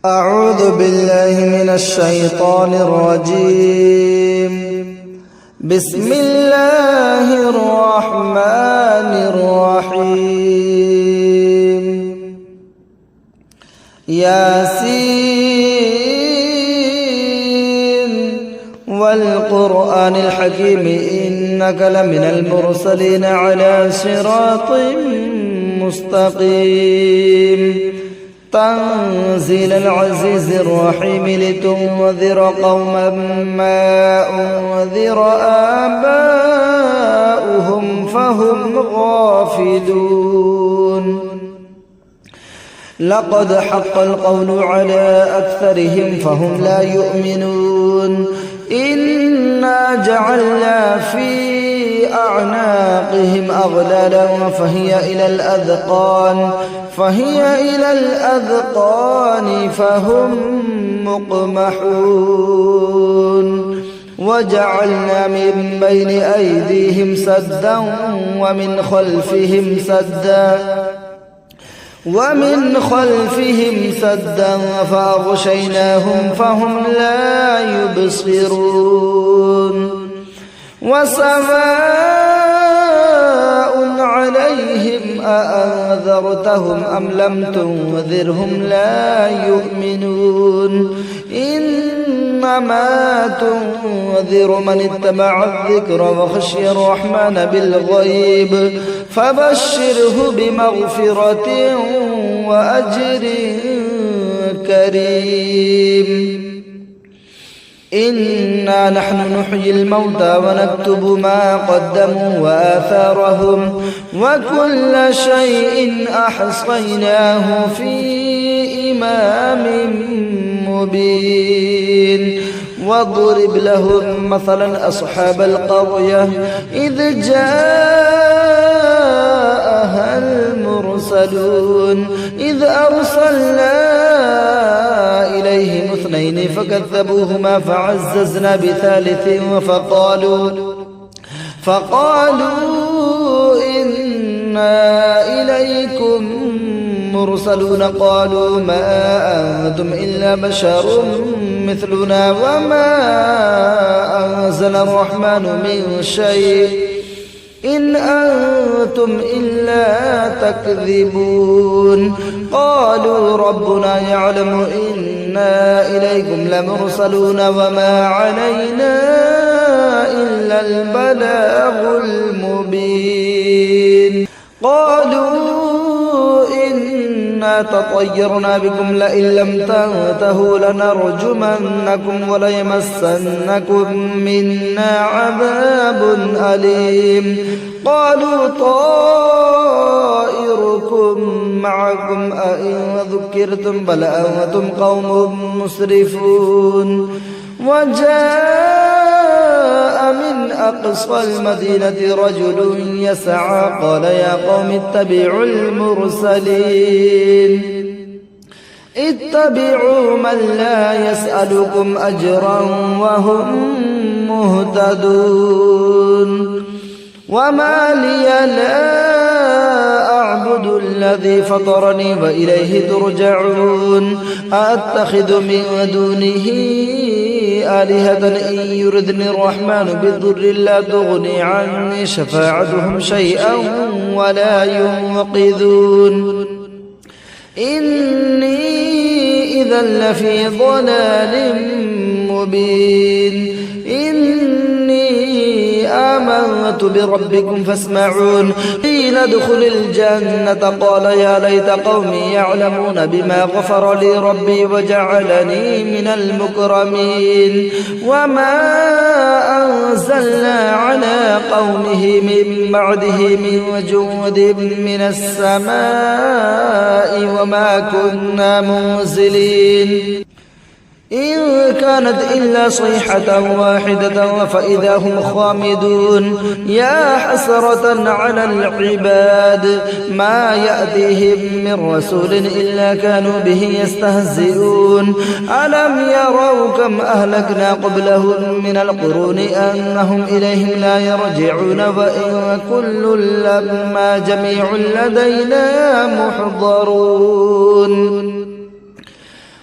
أعوذ بالله من الشيطان الرجيم. بسم الله الرحمن الرحيم. ياسين والقرآن الحكيم إنك لمن المرسلين على صراط مستقيم. تنزيل العزيز الرحيم لتنذر قوما ما أنذر آباؤهم فهم غافلون. لقد حق القول على أكثرهم فهم لا يؤمنون. إنا جعلنا في أعناقهم أغلالا فهي إلى الأذقان فهم مقمحون. وجعلنا من بين أيديهم سدا ومن خلفهم سدا فأغشيناهم فهم لا يبصرون. وسواء عليهم أأنذرتهم أم لم تنذرهم لا يؤمنون. إنما تنذر من اتبع الذكر وخشي الرحمن بالغيب فبشره بمغفرة وأجر كريم. إنا نحن نحيي الموتى ونكتب ما قدموا وآثارهم وكل شيء أحصيناه في إمام مبين. واضرب لهم مثلا أصحاب القرية إذ جاءها المرسلون إذ أرسلنا إليهم اثنين فكذبوهما فعززنا بثالث فقالوا إنا إليكم مرسلون. قالوا ما أنتم إلا بشر مثلنا وما أنزل الرحمن من شيء إن أنتم إلا تكذبون. قالوا ربنا يعلم إنا إليكم لمرسلون وما علينا إلا البلاغ المبين. قالوا إنا تطيرنا بكم لئن لم تنتهوا لنرجمنكم وليمسنكم منا عذاب أليم. قالوا طائركم معكم أئن ذكرتم بل أنتم قوم مسرفون. وجاء من أقصى المدينة رجل يسعى قال يا قوم اتبعوا المرسلين اتبعوا من لا يسألكم أجرا وهم مهتدون. وما لي لا أعبد الذي فطرني وإليه ترجعون. أتخذ من دونه آلهة إن يردني الرحمن بضر لا تغني عني شفاعتهم شيئا ولا ينقذون. إني إذا لفي ضلال مبين. آمنت بربكم فاسمعون. قيل ادخل الجنة قال يا ليت قومي يعلمون بما غفر لي ربي وجعلني من المكرمين. وما أنزلنا على قومه من بعده من جند من السماء وما كنا منزلين. إن كانت إلا صيحة واحدة فإذا هم خامدون. يا حسرة على العباد ما يأتيهم من رسول إلا كانوا به يستهزئون. ألم يروا كم أهلكنا قبلهم من القرون أنهم إليهم لا يرجعون. وإن كل لما جميع لدينا محضرون.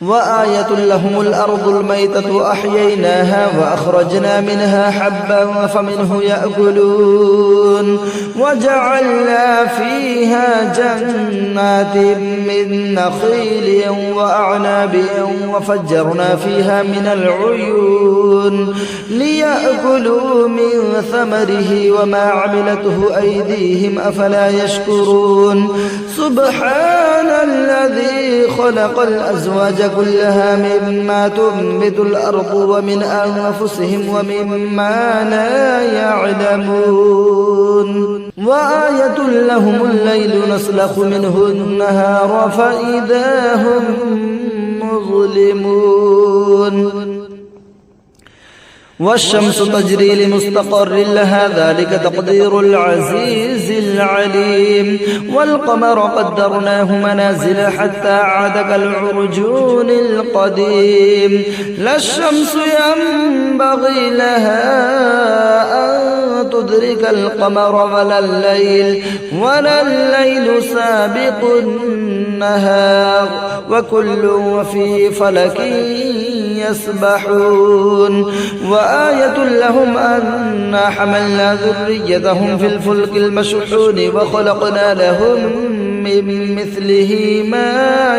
وآية لهم الأرض الميتة أحييناها وأخرجنا منها حبا فمنه يأكلون وجعلنا فيها جنات من نخيل وأعناب وفجرنا فيها من العيون ليأكلوا من ثمره وما عملته أيديهم أفلا يشكرون سبحان الذي خلق الأزواج كلها مما تنبت الأرض ومن أنفسهم ومما لا يعلمون وآية لهم الليل نسلخ منه النهار فإذا هم مظلمون والشمس تجري لمستقر لها ذلك تقدير العزيز العليم والقمر قدرناه منازل حتى عاد كالعرجون القديم لا الشمس ينبغي لها أن تدرك القمر ولا الليل سابق النهار وكل في فلك يسبحون وآية لهم أنا حملنا ذريتهم في الفلك المشحون وخلقنا لهم من مثله ما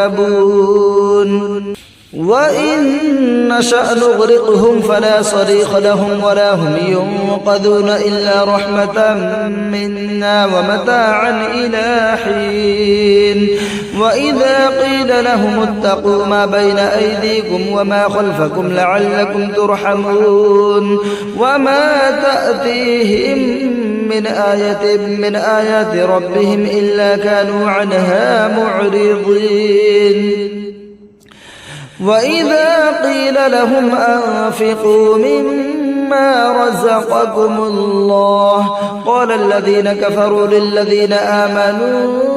يركبون وإن نشأ نغرقهم فلا صريخ لهم ولا هم ينقذون إلا رحمة منا ومتاعا إلى حين وإذا قيل لهم اتقوا ما بين أيديكم وما خلفكم لعلكم ترحمون وما تأتيهم من آية من آيات ربهم إلا كانوا عنها معرضين وإذا قيل لهم أنفقوا مما رزقكم الله قال الذين كفروا للذين آمنوا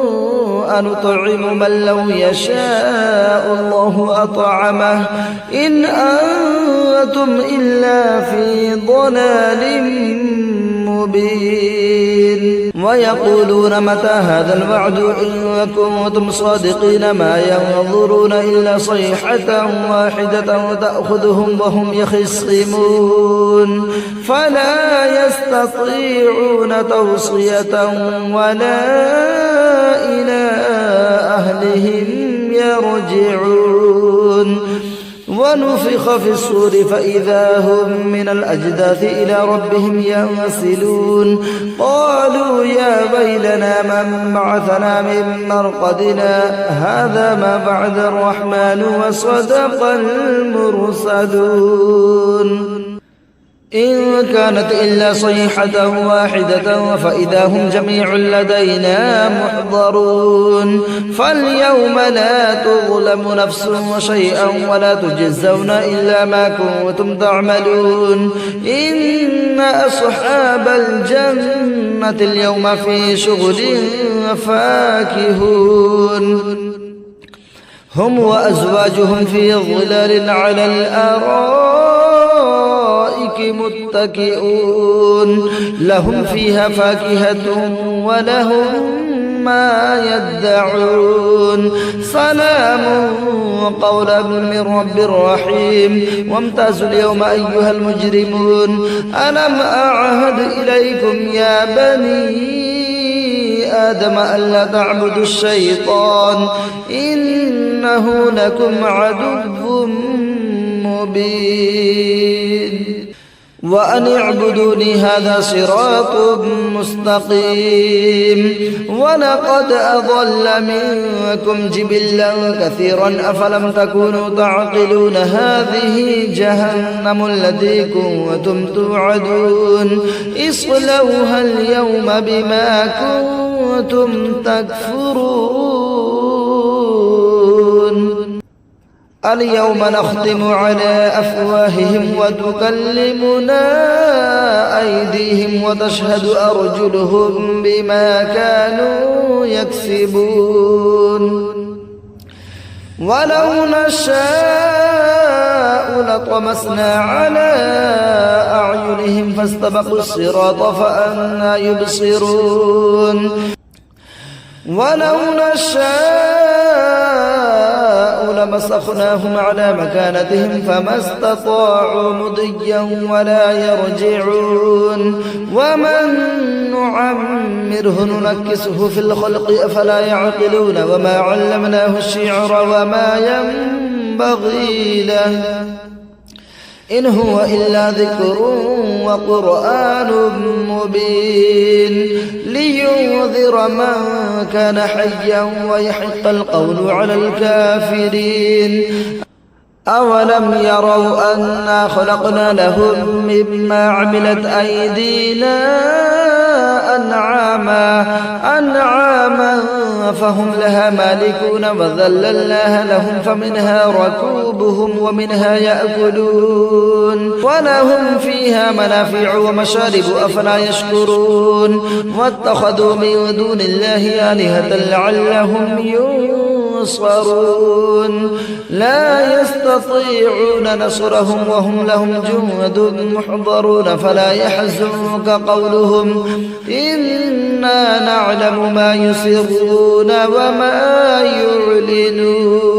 أنطعم من لو يشاء الله أطعمه إن أنتم إلا في ضلال مبين ويقولون متى هذا الوعد إن كنتم صادقين ما ينظرون إلا صيحة واحدة تأخذهم وهم يخصمون فلا يستطيعون توصية ولا إلى أهلهم يرجعون ونفخ في الصور فإذا هم من الأجداث إلى ربهم ينسلون قالوا يا ويلنا من بعثنا من مرقدنا هذا ما بعد الرحمن وصدق المرسلون إن كانت إلا صيحة واحدة فإذا هم جميع لدينا محضرون فاليوم لا تظلم نفس شيئا ولا تجزون إلا ما كنتم تعملون إن أصحاب الجنة اليوم في شغل فاكهون هم وأزواجهم في ظلال على الأرائك متكئون لهم فيها فاكهة ولهم ما يدعون سلام قولا من رب رحيم وامتازوا اليوم أيها المجرمون ألم أعهد إليكم يا بني آدم ألا تعبدوا الشيطان إنه لكم عدو مبين وأن اعبدوني هذا صراط مستقيم ولقد أضل منكم جبلا كثيرا أفلم تكونوا تعقلون هذه جهنم التي كنتم توعدون اصلوها اليوم بما كنتم تكفرون اليوم نختم على أفواههم وتكلمنا أيديهم وتشهد أرجلهم بما كانوا يكسبون ولو نشاء لطمسنا على أعينهم فاستبقوا الصراط فأنى يبصرون ولو نشاء نشاء لمسخناهم على مكانتهم فما استطاعوا مضيا ولا يرجعون ومن نعمره ننكسه في الخلق أفلا يعقلون وما علمناه الشعر وما ينبغي له إن هو إلا ذكر وقرآن مبين لينذر من كان حيا ويحق القول على الكافرين أولم يروا أنا خلقنا لهم مما عملت أيدينا أنعاما فهم لها مالكون وذللناها لهم فمنها ركوبهم ومنها يأكلون ولهم فيها منافع ومشارب أفلا يشكرون واتخذوا من دون الله آلهة لعلهم ينصرون لا يستطيعون نصرهم وهم لهم جند محضرون فلا يحزنك قولهم إنا نعلم ما يسرون وما يعلنون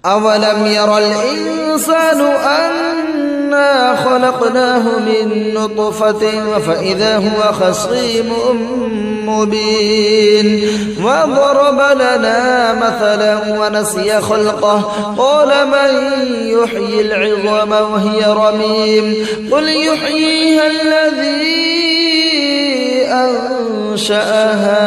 أولم ير الإنسان أنا خلقناه من نطفة فإذا هو خصيم مبين وضرب لنا مثلا ونسي خلقه قال من يحيي العظام وهي رميم قل يحييها الذي أنشأها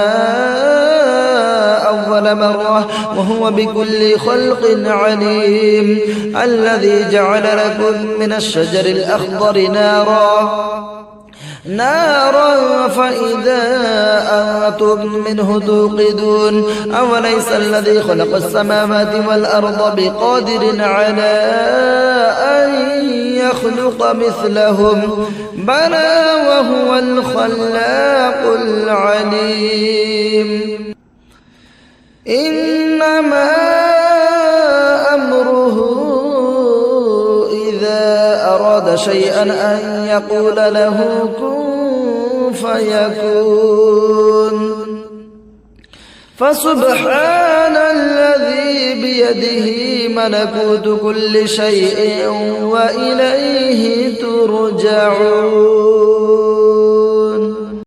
أول مرة وهو بكل خلق عليم الذي جعل لكم من الشجر الأخضر نارا فإذا أنتم منه توقدون أوليس الذي خلق السماوات والأرض بقادر على أن يخلق مثلهم بلى وهو الخلاق العليم إنما أمره إذا أراد شيئا أن يقول له كن فيكون فسبحان الذي بيده ملكوت كل شيء وإليه ترجعون.